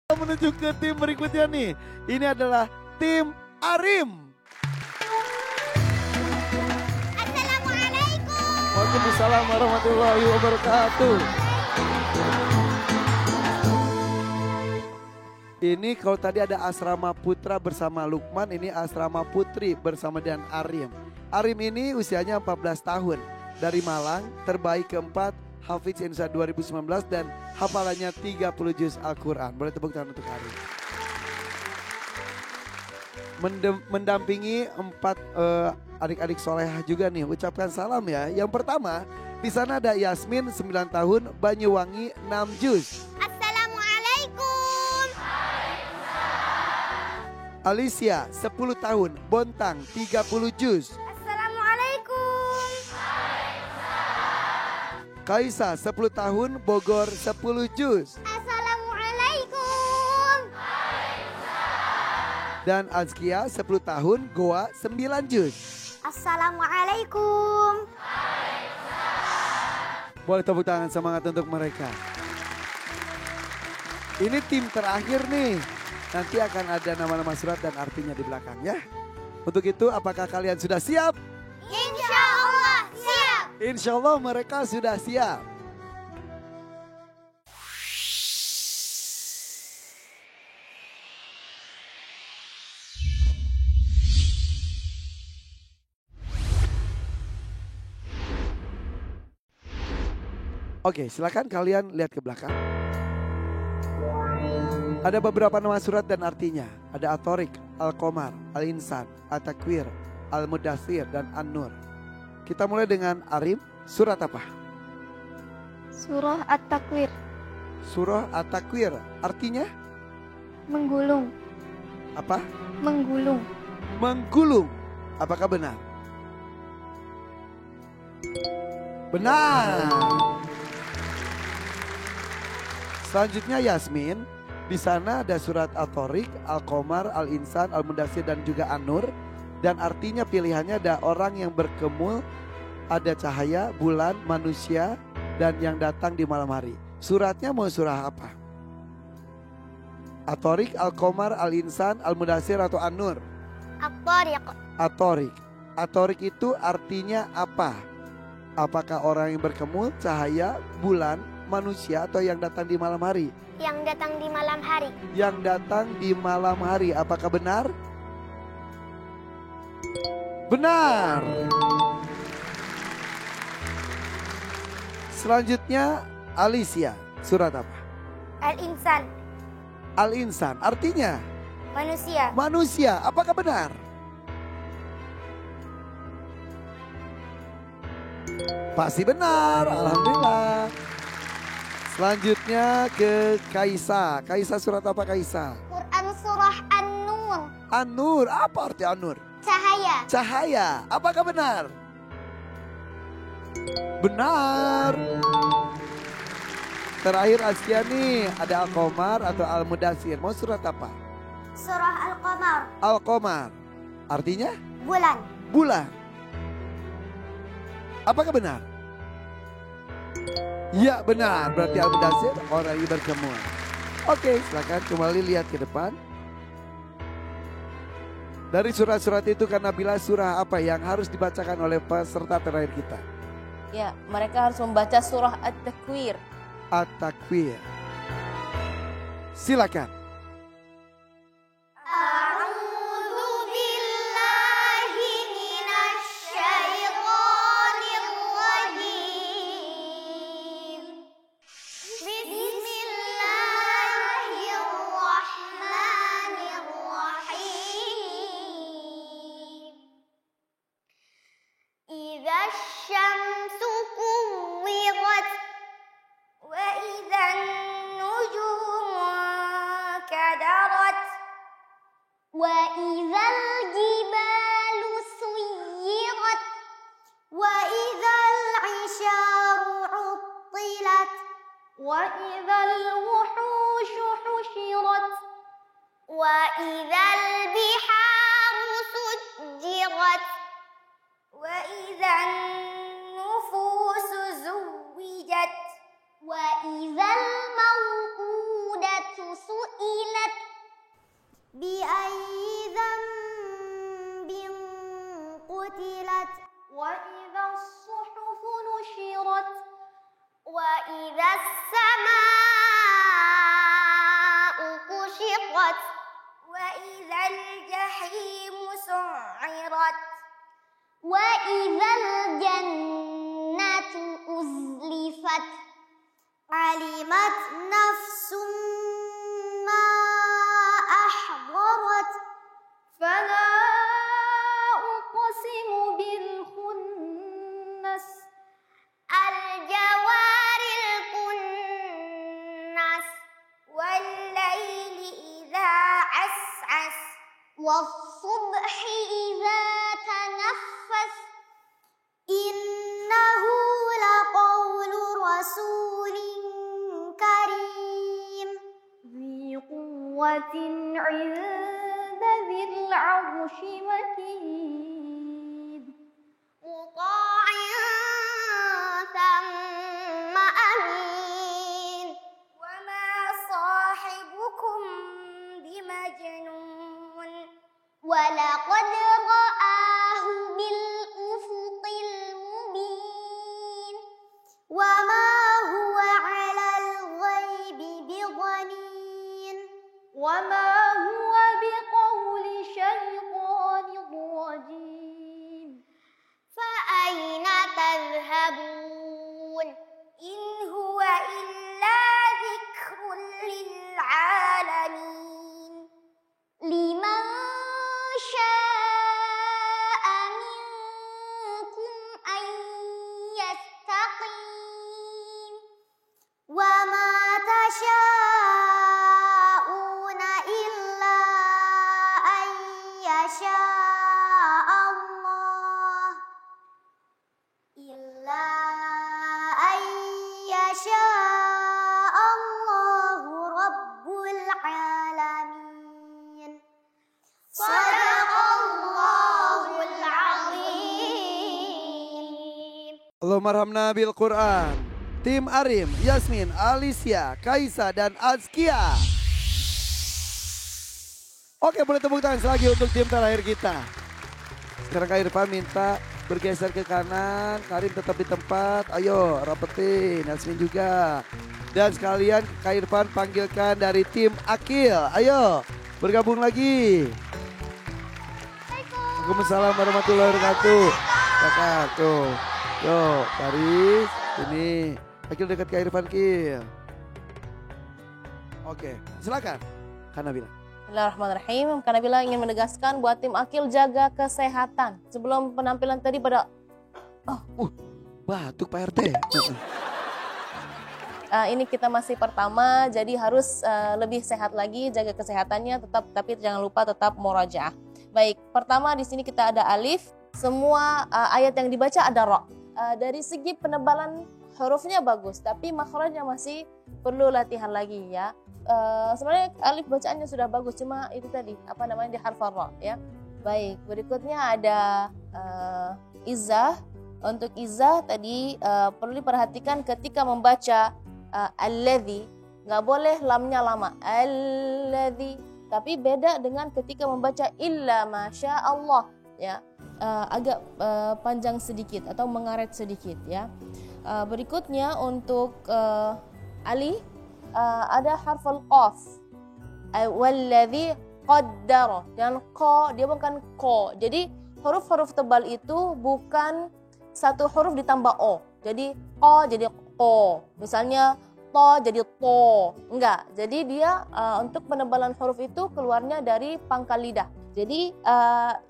Menuju ke tim berikutnya nih. Ini adalah tim Arim. Assalamualaikum. Waalaikumsalam warahmatullahi wabarakatuh. Ini kalau tadi ada asrama putra bersama Lukman, ini asrama putri bersama dengan Arim. Arim ini usianya 14 tahun. Dari Malang, terbaik keempat, Hafiz Indonesia 2019 dan hafalannya 30 juz Al-Quran. Boleh tepuk tangan untuk Arim. Mendampingi 4 adik-adik solehah juga nih. Ucapkan salam ya. Yang pertama, di sana ada Yasmin 9 tahun, Banyuwangi 6 juz. Assalamualaikum. Alicia 10 tahun, Bontang 30 juz. Assalamualaikum. Kaisa 10 tahun, Bogor 10 juz. Assalamualaikum. Dan Azkia 10 tahun, Goa 9 juz. Assalamualaikum. Boleh tepuk tangan semangat untuk mereka. Ini tim terakhir nih. Nanti akan ada nama-nama surat dan artinya di belakang ya. Untuk itu apakah kalian sudah siap? Insya Allah siap. Insya Allah mereka sudah siap. Oke, silakan kalian lihat ke belakang. Ada beberapa nama surat dan artinya. Ada At-Tariq, Al-Qamar, Al-Insan, At-Takwir, Al-Mudaththir, dan An-Nur. Kita mulai dengan Arim. Surat apa? Surah At-Takwir. Surah At-Takwir. Artinya? Menggulung. Apa? Menggulung. Menggulung. Apakah benar? Benar. Selanjutnya Yasmin. Di sana ada surat At-Tariq, Al-Qamar, Al-Insan, Al-Mudaththir, dan juga An-Nur. Dan artinya pilihannya ada orang yang berkemul, ada cahaya, bulan, manusia, dan yang datang di malam hari. Suratnya mau surah apa? At-Tariq, Al-Qamar, Al-Insan, Al-Mudaththir, atau An-Nur? At-Tariq. At-Tariq. At-Tariq itu artinya apa? Apakah orang yang berkemul, cahaya, bulan, manusia, atau yang datang di malam hari? Yang datang di malam hari. Yang datang di malam hari. Apakah benar? Benar. Selanjutnya Alicia. Surat apa? Al-Insan. Al-Insan. Artinya? Manusia. Manusia. Apakah benar? Pasti benar. Alhamdulillah. Selanjutnya ke Kaisa. Kaisa surat apa Kaisa? Quran surah An-Nur. An-Nur. Apa arti An-Nur? Cahaya. Cahaya. Apakah benar? Benar. Terakhir Azkia nih. Ada Al-Qamar atau Al-Mudaththir. Mau surat apa? Surah Al-Qamar. Al-Qamar. Artinya? Bulan. Bulan. Apakah benar? Ya benar, berarti Al-Mudaththir orang yang berkemul. Oke, silakan kembali lihat ke depan. Dari surat-surat itu karena bila surah apa yang harus dibacakan oleh peserta terakhir kita? Ya, mereka harus membaca surah At-Takwir. At-Takwir. Silakan. إذا الشمس كورت وإذا النجوم انكدرت وإذا الجبال سيرت وإذا العشار عطلت وإذا الوحوش حشرت وإذا البحار سجرت وإذا النفوس زوجت وإذا الموءودة سئلت بأي ذنب قتلت وإذا الصحف نشرت وإذا السماء كشطت وإذا الجحيم سعرت وإذا الجنة أزلفت علمت نفس ما أحضرت فلا أقسم بالخنس الجوار الكنس والليل إذا عسعس والصبح إذا تنفس إنه لقول رسول كريم ذي قوة عند ذي العرش مكين مطاع ثم أمين وما صاحبكم بمجنون ولقد رآه بالأفق المبين وما هو على الغيب بضنين وما هو بقول شيطان رجيم فأين تذهبون إن هو إلا ذكر للعالمين لمن شاء منكم أن يستقيم وما تشاءون إلا أن يشاء الله إلا أن يشاء الله رب العالمين صدق الله العظيم. Allahumma arhamna bil Quran. Tim Arim, Yasmin, Alicia, Kaisa, dan Azkia. Oke, boleh tepuk tangan lagi untuk tim terakhir kita. Sekarang Kak Irfan minta bergeser ke kanan, Karim tetap di tempat. Ayo rapetin, Yasmin juga. Dan sekalian Kak Irfan panggilkan dari tim Akil. Ayo bergabung lagi. Waalaikumsalam warahmatullahi wabarakatuh. Kakak tuh. Yo, Paris, ini. Akil dekat Kak Irfan, Kil. Oke, silakan. Kak Nabila. Bismillahirrahmanirrahim. Kak Nabila ingin menegaskan buat tim Akil jaga kesehatan. Sebelum penampilan tadi pada Batuk Pak RT. Ini kita masih pertama, jadi harus lebih sehat lagi, jaga kesehatannya tetap, tapi jangan lupa tetap murajaah. Baik, pertama di sini kita ada alif. Semua ayat yang dibaca ada ra. Dari segi penebalan hurufnya bagus, tapi makhrajnya masih perlu latihan lagi ya. Sebenarnya alif bacaannya sudah bagus, cuma itu tadi apa namanya di harfa ra ya. Baik, berikutnya ada izzah. Untuk izzah tadi perlu diperhatikan ketika membaca alladzi, nggak boleh lamnya lama. Alladzi, tapi beda dengan ketika membaca illa masya Allah ya. Agak panjang sedikit atau mengaret sedikit ya. Berikutnya untuk ali ada harful qaf. Walladzi qaddara, dan qa dia bukan ko. Jadi huruf-huruf tebal itu bukan satu huruf ditambah o. Jadi qa jadi ko. Misalnya to jadi to. Enggak. Jadi dia untuk penebalan huruf itu keluarnya dari pangkal lidah. Jadi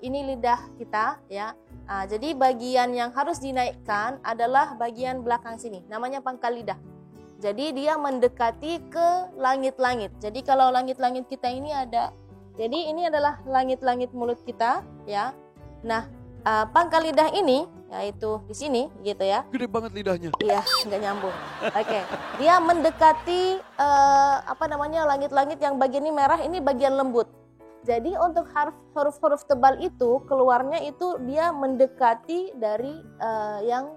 ini lidah kita ya. Jadi bagian yang harus dinaikkan adalah bagian belakang sini. Namanya pangkal lidah. Jadi dia mendekati ke langit-langit. Jadi kalau langit-langit kita ini ada. Jadi ini adalah langit-langit mulut kita ya. Nah, pangkal lidah ini yaitu di sini gitu ya. Gede banget lidahnya. Iya, nggak nyambung. Oke. Dia mendekati langit-langit yang bagian ini merah, ini bagian lembut. Jadi untuk huruf-huruf tebal itu keluarnya itu dia mendekati dari yang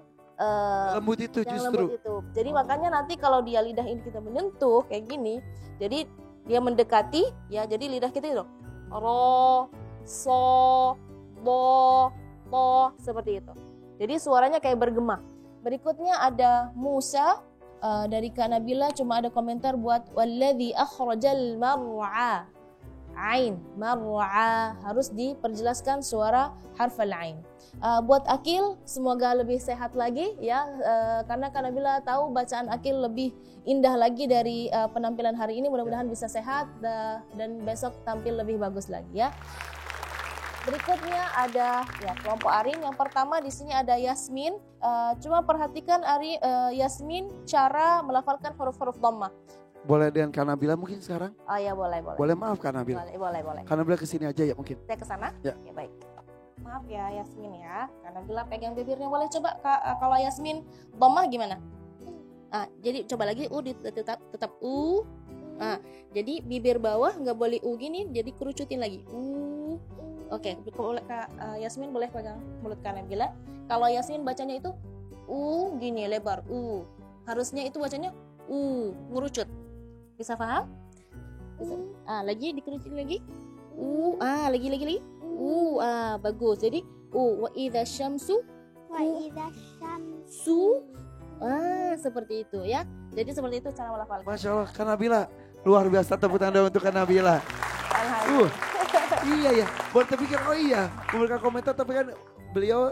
lembut itu yang justru. lembut itu. Jadi makanya nanti kalau dia lidah ini kita menyentuh kayak gini, jadi dia mendekati ya. Jadi lidah kita itu ro, so, do, to, seperti itu. Jadi suaranya kayak bergema. Berikutnya ada Musa dari Kak Nabila, cuma ada komentar buat walladzi akhrajal mar'a. Ain, mar'a, harus diperjelaskan suara harfal ain. Buat Akil semoga lebih sehat lagi ya, karena Kak Nabila tahu bacaan Akil lebih indah lagi dari penampilan hari ini. Mudah-mudahan bisa sehat dan besok tampil lebih bagus lagi ya. Berikutnya ada ya kelompok Arim. Yang pertama di sini ada Yasmin. Cuma perhatikan Yasmin cara melafalkan huruf-huruf dhammah. Boleh dengan Kak Nabila mungkin sekarang? Oh ya boleh. Boleh, maaf Kak Nabila. Boleh. Kak Nabila kesini aja ya mungkin. Saya ke sana? Ya. Ya baik. Maaf ya Yasmin ya. Kak Nabila pegang bibirnya. Boleh coba kalau Yasmin dhammah gimana? Jadi coba lagi tetap u. Jadi bibir bawah nggak boleh u gini, jadi kerucutin lagi. Oke, Kak Yasmin boleh pegang mulut Kak Nabila. Kalau Yasmin bacanya itu u gini lebar u. Harusnya itu bacanya u ngerucut. Bisa paham? Bisa. Lagi dikerucutin lagi. Lagi. Bagus. Jadi wa idza syamsu Wa idza syamsu. Seperti itu ya. Jadi seperti itu cara melafalkan. Masya Allah Kak Nabila, luar biasa, tepuk tangan untuk Kak Nabila. Iya ya, buat terpikir memberikan komentar tapi kan beliau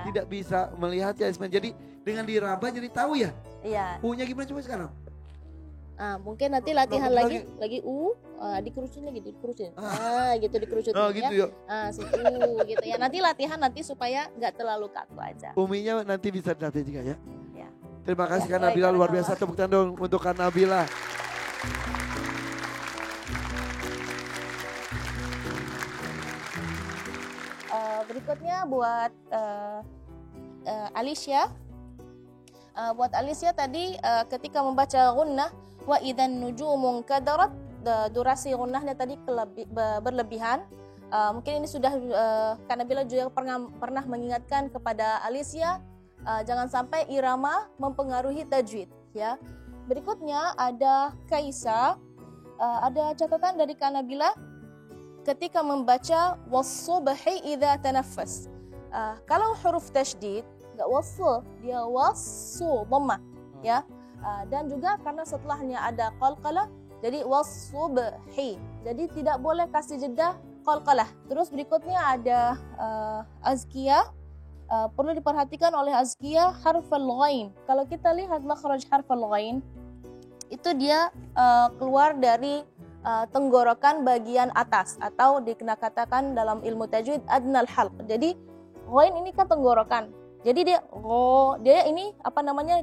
tidak bisa melihat ya Ismail. Jadi dengan diraba jadi tahu ya. Iya. U-nya gimana coba sekarang? Mungkin nanti latihan lagi dikerucutin lagi. Gitu dikerucutin ya. Gitu ya. Situ gitu ya. Nanti latihan supaya nggak terlalu kaku aja. Uminya nanti bisa dilatih juga ya. Ya. Terima kasih Kak Nabila, luar biasa, tepuk tangan dong untuk Kak Nabila. Berikutnya buat Alicia. Buat Alicia tadi ketika membaca gunnah wa idzan nujumun kadarat, durasi gunnahnya tadi berlebihan. Mungkin ini sudah Kak Nabila juga pernah mengingatkan kepada Alicia, jangan sampai irama mempengaruhi tajwid ya. Berikutnya ada Kaisa. Ada catatan dari Kak Nabila ketika membaca was-subhi idza tanaffas. Kalau huruf tasydid enggak wasl, dia wassu dhammah ya. Dan juga karena setelahnya ada qalqalah, jadi was-subhi. Jadi tidak boleh kasih jeda qalqalah. Terus berikutnya ada azkiyah. Perlu diperhatikan oleh azkiyah harfal ghain. Kalau kita lihat makhraj harfal ghain, itu dia keluar dari tenggorokan bagian atas, atau dikatakan dalam ilmu tajwid adnal halq. Jadi ghain ini kan tenggorokan. Jadi dia ini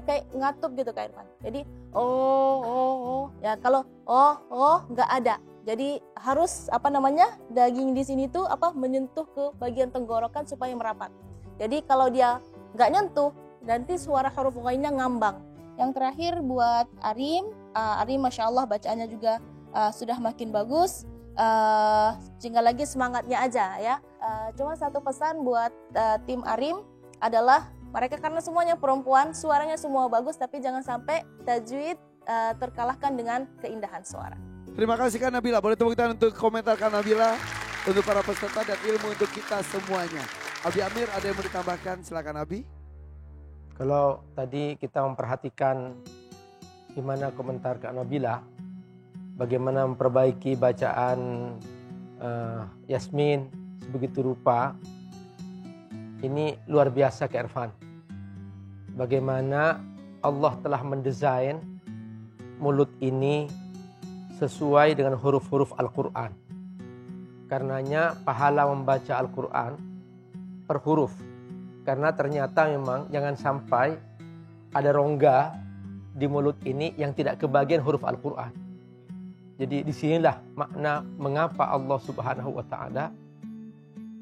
kayak ngatup gitu Kak Irfan. Jadi ya kalau enggak ada. Jadi harus daging di sini tuh menyentuh ke bagian tenggorokan supaya merapat. Jadi kalau dia enggak nyentuh, nanti suara huruf ghainnya ngambang. Yang terakhir buat Arim. Arim Masya Allah bacaannya juga sudah makin bagus. Tinggal lagi semangatnya aja ya. Cuma satu pesan buat tim Arim adalah mereka karena semuanya perempuan, suaranya semua bagus, tapi jangan sampai tajwid terkalahkan dengan keindahan suara. Terima kasih Kak Nabila. Boleh tepuk tangan untuk komentar Kak Nabila, untuk para peserta dan ilmu untuk kita semuanya. Abi Amir ada yang mau ditambahkan? Silakan Abi. Kalau tadi kita memperhatikan gimana komentar Kak Nabila, bagaimana memperbaiki bacaan Yasmin sebegitu rupa, ini luar biasa Kak Irfan. Bagaimana Allah telah mendesain mulut ini sesuai dengan huruf-huruf Al-Quran. Karenanya pahala membaca Al-Quran per huruf. Karena ternyata memang jangan sampai ada rongga di mulut ini yang tidak kebagian huruf Al-Quran. Jadi disinilah makna mengapa Allah Subhanahu wa Ta'ala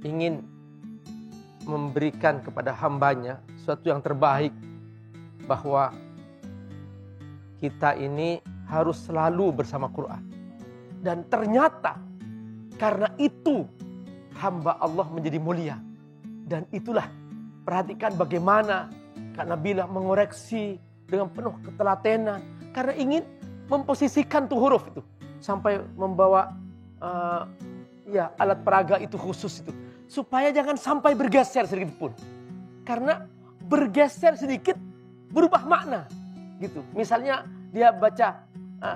ingin memberikan kepada hambanya sesuatu yang terbaik, bahwa kita ini harus selalu bersama Quran. Dan ternyata karena itu hamba Allah menjadi mulia. Dan itulah, perhatikan bagaimana Kak Nabila mengoreksi dengan penuh ketelatenan karena ingin memposisikan tuh huruf itu sampai membawa Ya, alat peraga itu khusus itu. Supaya jangan sampai bergeser sedikit pun. Karena bergeser sedikit berubah makna. Gitu. Misalnya dia baca,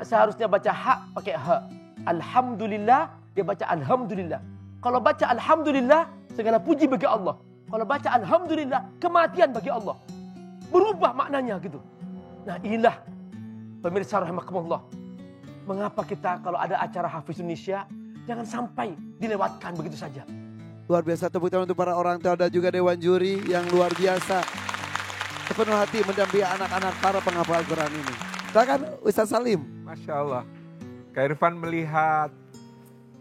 seharusnya baca ha pakai ha. Alhamdulillah, dia baca alhamdulillah. Kalau baca alhamdulillah, segala puji bagi Allah. Kalau baca alhamdulillah, kematian bagi Allah. Berubah maknanya gitu. Nah inilah pemirsa rahimakumullah. Mengapa kita kalau ada acara Hafiz Indonesia, jangan sampai dilewatkan begitu saja. Luar biasa, tepuk tangan untuk para orang tua dan juga Dewan Juri yang luar biasa. Sepenuh hati mendampingi anak-anak para penghafal Al-Quran ini. Silakan Ustaz Salim. Masya Allah. Kak Irfan melihat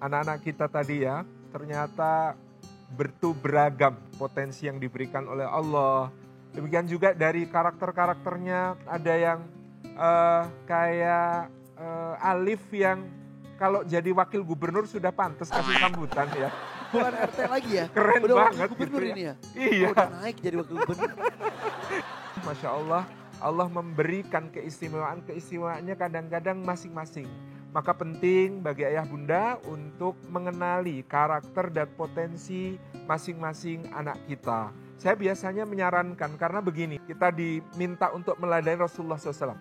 anak-anak kita tadi ya, ternyata beragam potensi yang diberikan oleh Allah. Demikian juga dari karakter-karakternya, ada yang kayak Alif yang kalau jadi wakil gubernur sudah pantas kasih sambutan ya. Bukan RT lagi ya? Keren udah banget wakil gubernur gitu ya. ini ya? Iya. Udah naik jadi wakil gubernur. Masya Allah, Allah memberikan keistimewaan-keistimewaannya kadang-kadang masing-masing. Maka penting bagi ayah bunda untuk mengenali karakter dan potensi masing-masing anak kita. Saya biasanya menyarankan karena begini, kita diminta untuk meladani Rasulullah SAW.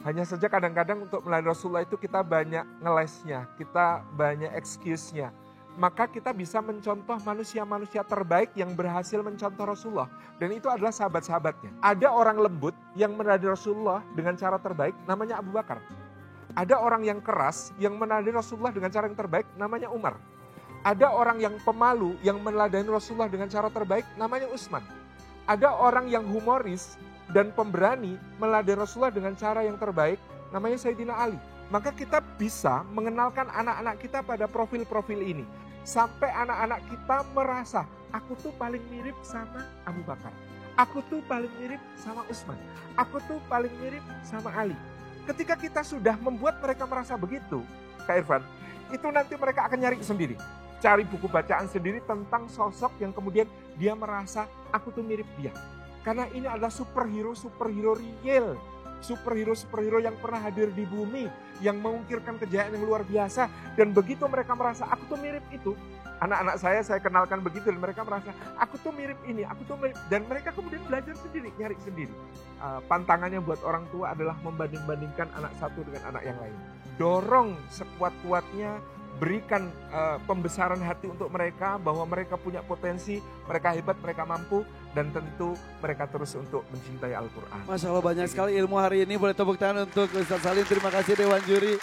Hanya saja kadang-kadang untuk meladani Rasulullah itu kita banyak ngelesnya, kita banyak excuse-nya. Maka kita bisa mencontoh manusia-manusia terbaik yang berhasil mencontoh Rasulullah. Dan itu adalah sahabat-sahabatnya. Ada orang lembut yang meladani Rasulullah dengan cara terbaik, namanya Abu Bakar. Ada orang yang keras yang meladani Rasulullah dengan cara yang terbaik, namanya Umar. Ada orang yang pemalu yang meladani Rasulullah dengan cara terbaik, namanya Utsman. Ada orang yang humoris dan pemberani meladani Rasulullah dengan cara yang terbaik, namanya Sayyidina Ali. Maka kita bisa mengenalkan anak-anak kita pada profil-profil ini. Sampai anak-anak kita merasa, aku tuh paling mirip sama Abu Bakar. Aku tuh paling mirip sama Utsman. Aku tuh paling mirip sama Ali. Ketika kita sudah membuat mereka merasa begitu, Kak Irfan, itu nanti mereka akan nyari sendiri. Cari buku bacaan sendiri tentang sosok yang kemudian dia merasa, aku tuh mirip dia. Karena ini adalah superhero real. Superhero yang pernah hadir di bumi, yang mengukirkan kejayaan yang luar biasa. Dan begitu mereka merasa, aku tuh mirip itu. Anak-anak saya kenalkan begitu dan mereka merasa, aku tuh mirip ini, aku tuh mirip. Dan mereka kemudian belajar sendiri, nyari sendiri. Pantangannya buat orang tua adalah membanding-bandingkan anak satu dengan anak yang lain. Dorong sekuat-kuatnya, berikan pembesaran hati untuk mereka bahwa mereka punya potensi, mereka hebat, mereka mampu, dan tentu mereka terus untuk mencintai Al-Quran. Masya Allah, banyak sekali ilmu hari ini. Boleh tepuk tangan untuk Ustaz Salim. Terima kasih Dewan Juri.